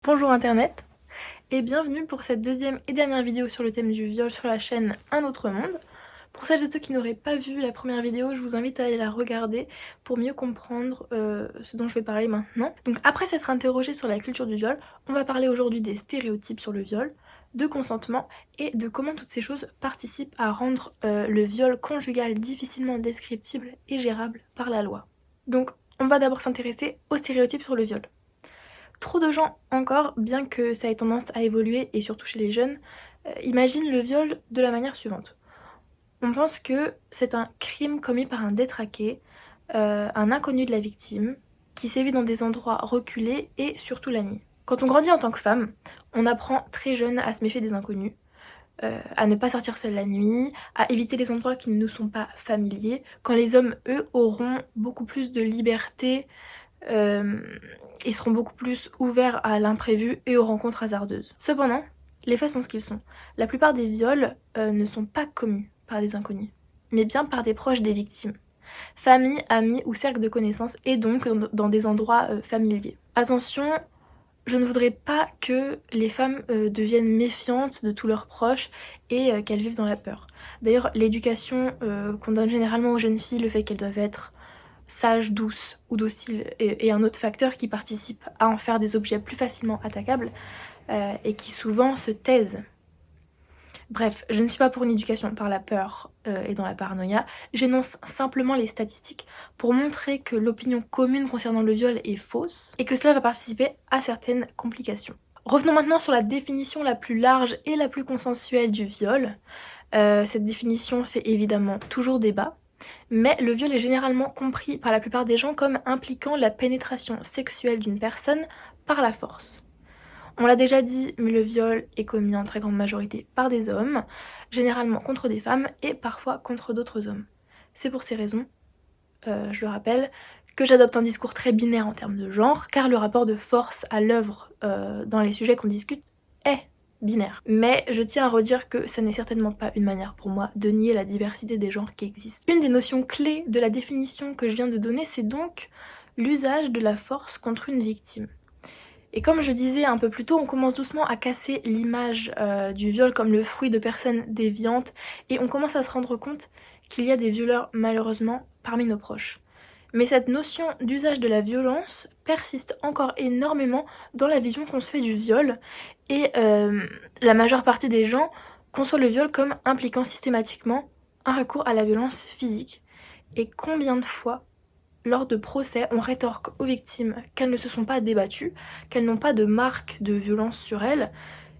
Bonjour internet et bienvenue pour cette deuxième et dernière vidéo sur le thème du viol sur la chaîne Un autre monde. Pour celles et ceux qui n'auraient pas vu la première vidéo, je vous invite à aller la regarder pour mieux comprendre ce dont je vais parler maintenant. Donc après s'être interrogé sur la culture du viol, on va parler aujourd'hui des stéréotypes sur le viol, de consentement et de comment toutes ces choses participent à rendre le viol conjugal difficilement descriptible et gérable par la loi. Donc on va d'abord s'intéresser aux stéréotypes sur le viol. Trop de gens encore, bien que ça ait tendance à évoluer, et surtout chez les jeunes, imaginent le viol de la manière suivante. On pense que c'est un crime commis par un détraqué, un inconnu de la victime, qui sévit dans des endroits reculés et surtout la nuit. Quand on grandit en tant que femme, on apprend très jeune à se méfier des inconnus, à ne pas sortir seule la nuit, à éviter les endroits qui ne nous sont pas familiers, quand les hommes, eux, auront beaucoup plus de liberté, ils seront beaucoup plus ouverts à l'imprévu et aux rencontres hasardeuses. Cependant, les faits sont ce qu'ils sont. La plupart des viols ne sont pas commis par des inconnus, mais bien par des proches des victimes. Famille, amis ou cercle de connaissances, et donc dans des endroits familiers. Attention, je ne voudrais pas que les femmes deviennent méfiantes de tous leurs proches et qu'elles vivent dans la peur. D'ailleurs, l'éducation qu'on donne généralement aux jeunes filles, le fait qu'elles doivent être sages, douces ou dociles, est un autre facteur qui participe à en faire des objets plus facilement attaquables et qui souvent se taisent. Bref, je ne suis pas pour une éducation par la peur et dans la paranoïa, j'énonce simplement les statistiques pour montrer que l'opinion commune concernant le viol est fausse et que cela va participer à certaines complications. Revenons maintenant sur la définition la plus large et la plus consensuelle du viol. Cette définition fait évidemment toujours débat, mais le viol est généralement compris par la plupart des gens comme impliquant la pénétration sexuelle d'une personne par la force. On l'a déjà dit, mais le viol est commis en très grande majorité par des hommes, généralement contre des femmes et parfois contre d'autres hommes. C'est pour ces raisons, je le rappelle, que j'adopte un discours très binaire en termes de genre, car le rapport de force à l'œuvre dans les sujets qu'on discute est binaire. Mais je tiens à redire que ce n'est certainement pas une manière pour moi de nier la diversité des genres qui existent. Une des notions clés de la définition que je viens de donner, c'est donc l'usage de la force contre une victime. Et comme je disais un peu plus tôt, on commence doucement à casser l'image du viol comme le fruit de personnes déviantes et on commence à se rendre compte qu'il y a des violeurs malheureusement parmi nos proches. Mais cette notion d'usage de la violence persiste encore énormément dans la vision qu'on se fait du viol et la majeure partie des gens conçoit le viol comme impliquant systématiquement un recours à la violence physique. Et combien de fois lors de procès, on rétorque aux victimes qu'elles ne se sont pas débattues, qu'elles n'ont pas de marque de violence sur elles,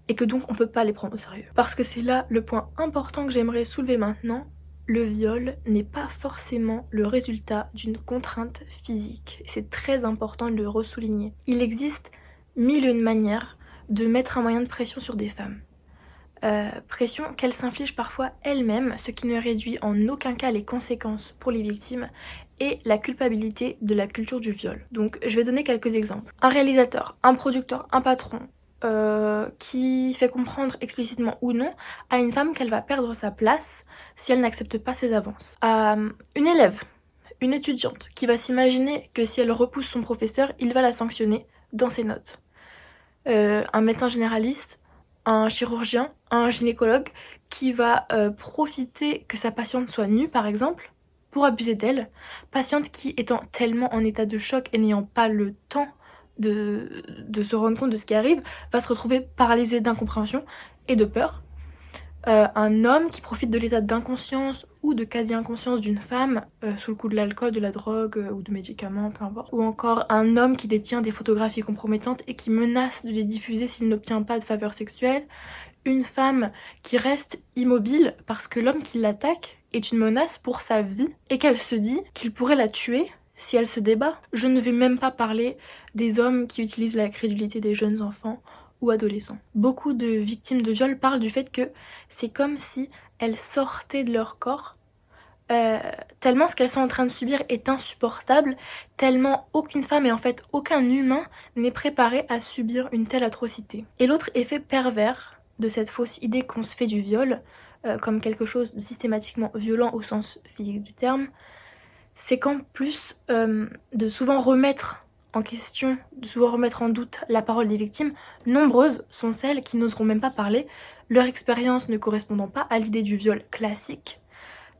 et que donc on peut pas les prendre au sérieux. Parce que c'est là le point important que j'aimerais soulever maintenant, le viol n'est pas forcément le résultat d'une contrainte physique. C'est très important de le ressouligner. Il existe mille et une manières de mettre un moyen de pression sur des femmes. Pression qu'elles s'infligent parfois elles-mêmes, ce qui ne réduit en aucun cas les conséquences pour les victimes et la culpabilité de la culture du viol. Donc je vais donner quelques exemples. Un réalisateur, un producteur, un patron qui fait comprendre explicitement ou non à une femme qu'elle va perdre sa place si elle n'accepte pas ses avances. Une élève, une étudiante qui va s'imaginer que si elle repousse son professeur, il va la sanctionner dans ses notes. Un médecin généraliste, un chirurgien, un gynécologue qui va profiter que sa patiente soit nue par exemple pour abuser d'elle, patiente qui étant tellement en état de choc et n'ayant pas le temps de se rendre compte de ce qui arrive, va se retrouver paralysée d'incompréhension et de peur. Un homme qui profite de l'état d'inconscience ou de quasi-inconscience d'une femme sous le coup de l'alcool, de la drogue ou de médicaments, peu importe. Ou encore un homme qui détient des photographies compromettantes et qui menace de les diffuser s'il n'obtient pas de faveur sexuelle. Une femme qui reste immobile parce que l'homme qui l'attaque est une menace pour sa vie et qu'elle se dit qu'il pourrait la tuer si elle se débat. Je ne vais même pas parler des hommes qui utilisent la crédulité des jeunes enfants ou adolescents. Beaucoup de victimes de viol parlent du fait que c'est comme si elles sortaient de leur corps, tellement ce qu'elles sont en train de subir est insupportable, tellement aucune femme et en fait aucun humain n'est préparé à subir une telle atrocité. Et l'autre effet pervers de cette fausse idée qu'on se fait du viol, comme quelque chose de systématiquement violent au sens physique du terme, c'est qu'en plus de souvent remettre en question de souvent remettre en doute la parole des victimes, nombreuses sont celles qui n'oseront même pas parler, leur expérience ne correspondant pas à l'idée du viol classique,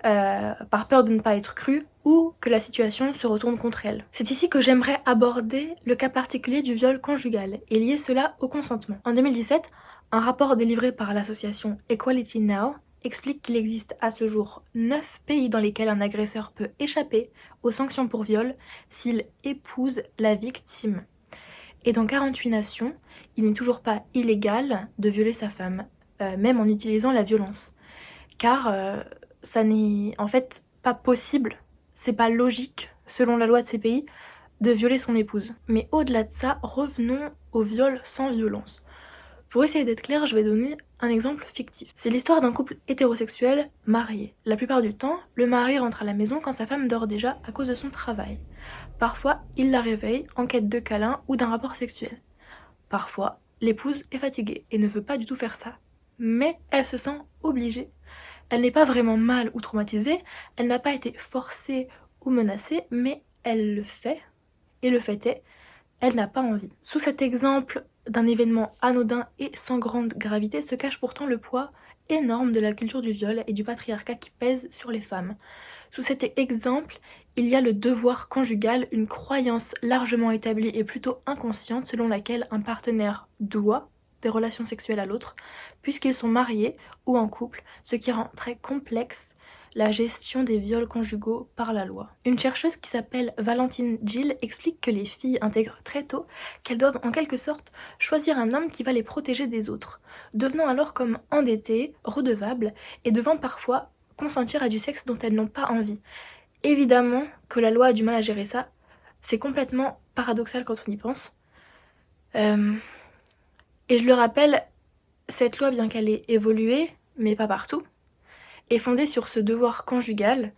par peur de ne pas être crues ou que la situation se retourne contre elles. C'est ici que j'aimerais aborder le cas particulier du viol conjugal et lier cela au consentement. En 2017, un rapport délivré par l'association Equality Now explique qu'il existe à ce jour 9 pays dans lesquels un agresseur peut échapper aux sanctions pour viol s'il épouse la victime. Et dans 48 nations, il n'est toujours pas illégal de violer sa femme, même en utilisant la violence. Car ça n'est en fait pas possible, c'est pas logique, selon la loi de ces pays, de violer son épouse. Mais au-delà de ça, revenons au viol sans violence. Pour essayer d'être claire, je vais donner un exemple fictif. C'est l'histoire d'un couple hétérosexuel marié. La plupart du temps, le mari rentre à la maison quand sa femme dort déjà à cause de son travail. Parfois, il la réveille en quête de câlin ou d'un rapport sexuel. Parfois, l'épouse est fatiguée et ne veut pas du tout faire ça. Mais elle se sent obligée. Elle n'est pas vraiment mal ou traumatisée, elle n'a pas été forcée ou menacée, mais elle le fait. Et le fait est, elle n'a pas envie. Sous cet exemple d'un événement anodin et sans grande gravité se cache pourtant le poids énorme de la culture du viol et du patriarcat qui pèse sur les femmes. Sous cet exemple, il y a le devoir conjugal, une croyance largement établie et plutôt inconsciente selon laquelle un partenaire doit des relations sexuelles à l'autre, puisqu'ils sont mariés ou en couple, ce qui rend très complexe la gestion des viols conjugaux par la loi. Une chercheuse qui s'appelle Valentine Gill explique que les filles intègrent très tôt qu'elles doivent en quelque sorte choisir un homme qui va les protéger des autres, devenant alors comme endettées, redevables et devant parfois consentir à du sexe dont elles n'ont pas envie. Évidemment que la loi a du mal à gérer ça, c'est complètement paradoxal quand on y pense. Et je le rappelle, cette loi, bien qu'elle ait évolué, mais pas partout, est fondée sur ce devoir conjugal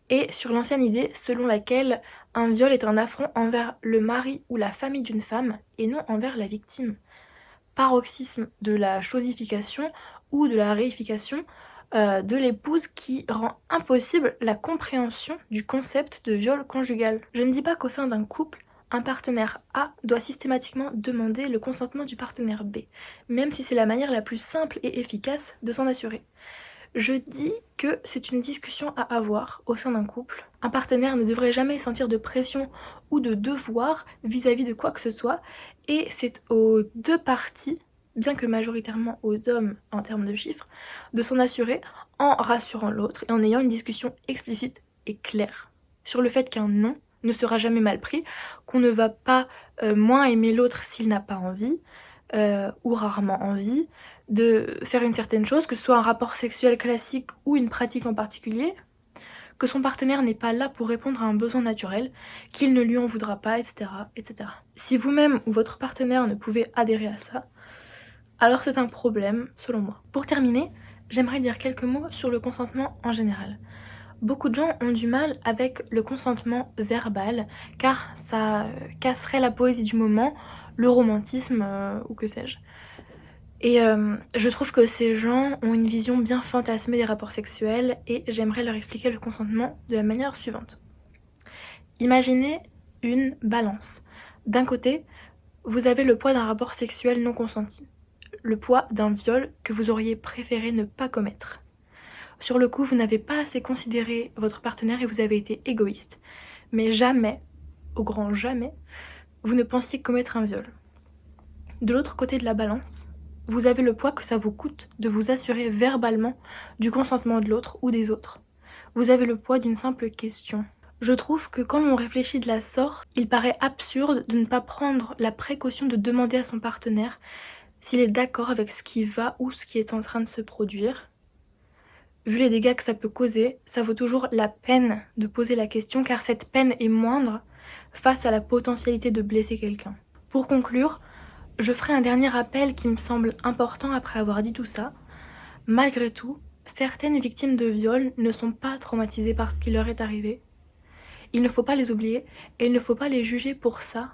et sur l'ancienne idée selon laquelle un viol est un affront envers le mari ou la famille d'une femme et non envers la victime. Paroxysme de la chosification ou de la réification de l'épouse qui rend impossible la compréhension du concept de viol conjugal. Je ne dis pas qu'au sein d'un couple, un partenaire A doit systématiquement demander le consentement du partenaire B, même si c'est la manière la plus simple et efficace de s'en assurer. Je dis que c'est une discussion à avoir au sein d'un couple. Un partenaire ne devrait jamais sentir de pression ou de devoir vis-à-vis de quoi que ce soit, et c'est aux deux parties, bien que majoritairement aux hommes en termes de chiffres, de s'en assurer en rassurant l'autre et en ayant une discussion explicite et claire sur le fait qu'un non ne sera jamais mal pris, qu'on ne va pas moins aimer l'autre s'il n'a pas envie, ou rarement envie, de faire une certaine chose, que ce soit un rapport sexuel classique ou une pratique en particulier, que son partenaire n'est pas là pour répondre à un besoin naturel, qu'il ne lui en voudra pas, etc. etc. Si vous-même ou votre partenaire ne pouvez adhérer à ça, alors c'est un problème, selon moi. Pour terminer, j'aimerais dire quelques mots sur le consentement en général. Beaucoup de gens ont du mal avec le consentement verbal, car ça casserait la poésie du moment, le romantisme, ou que sais-je. Et je trouve que ces gens ont une vision bien fantasmée des rapports sexuels et j'aimerais leur expliquer le consentement de la manière suivante. Imaginez une balance. D'un côté, vous avez le poids d'un rapport sexuel non consenti, le poids d'un viol que vous auriez préféré ne pas commettre. Sur le coup, vous n'avez pas assez considéré votre partenaire et vous avez été égoïste. Mais jamais, au grand jamais, vous ne pensiez commettre un viol. De l'autre côté de la balance, vous avez le poids que ça vous coûte de vous assurer verbalement du consentement de l'autre ou des autres. Vous avez le poids d'une simple question. Je trouve que quand on réfléchit de la sorte, il paraît absurde de ne pas prendre la précaution de demander à son partenaire s'il est d'accord avec ce qui va ou ce qui est en train de se produire. Vu les dégâts que ça peut causer, ça vaut toujours la peine de poser la question car cette peine est moindre face à la potentialité de blesser quelqu'un. Pour conclure, je ferai un dernier rappel qui me semble important après avoir dit tout ça. Malgré tout, certaines victimes de viol ne sont pas traumatisées par ce qui leur est arrivé. Il ne faut pas les oublier et il ne faut pas les juger pour ça.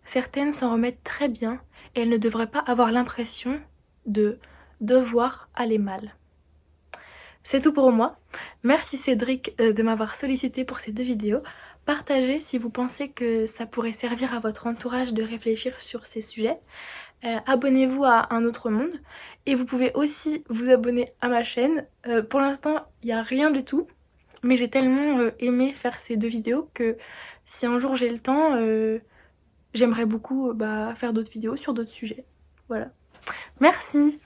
Certaines s'en remettent très bien et elles ne devraient pas avoir l'impression de devoir aller mal. C'est tout pour moi. Merci Cédric de m'avoir sollicité pour ces 2 vidéos. partagez si vous pensez que ça pourrait servir à votre entourage de réfléchir sur ces sujets. Abonnez-vous à Un Autre Monde et vous pouvez aussi vous abonner à ma chaîne. Pour l'instant, il n'y a rien du tout, mais j'ai tellement aimé faire ces 2 vidéos que si un jour j'ai le temps, j'aimerais beaucoup faire d'autres vidéos sur d'autres sujets. Voilà. Merci!